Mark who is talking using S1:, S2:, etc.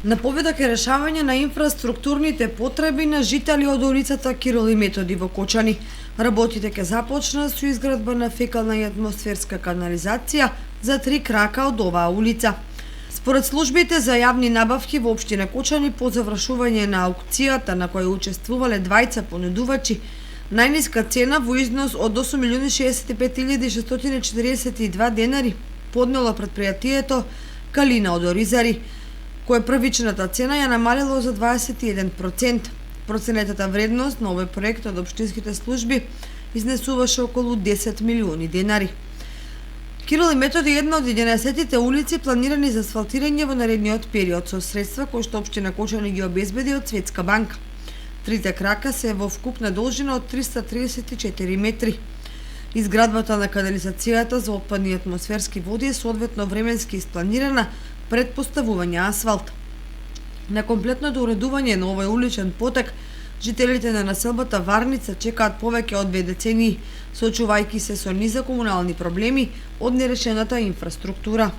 S1: Наповедак е решавање на инфраструктурните потреби на жители од улицата Кирил и Методи во Кочани. Работите ќе започнат со изградба на фекална и атмосферска канализација за 3 крака од оваа улица. Според службите за јавни набавки во општина Кочани, по завршување на аукцијата на која учествувале двајца понудувачи, најниска цена во износ од 8.065.642 денари поднело предпријатието Калина од Оризари, која првичната цена ја намалило за 21%. Проценетата вредност на овој проект од општинските служби изнесуваше околу 10 милиони денари. Кирил и Методи е една од 11 улици планирани за асфалтирање во наредниот период со средства кои што општина Кочани ги обезбеди од Светска банка. Трите крака се во вкупна должина од 334 метри. Изградбата на канализацијата за отпадни атмосферски води е соодветно временски испланирана пред поставување асфалт. На комплетното уредување на овој уличен потек, жителите на населбата Варница чекаат повеќе од 2 децении, соочувајќи се со низа комунални проблеми од нерешената инфраструктура.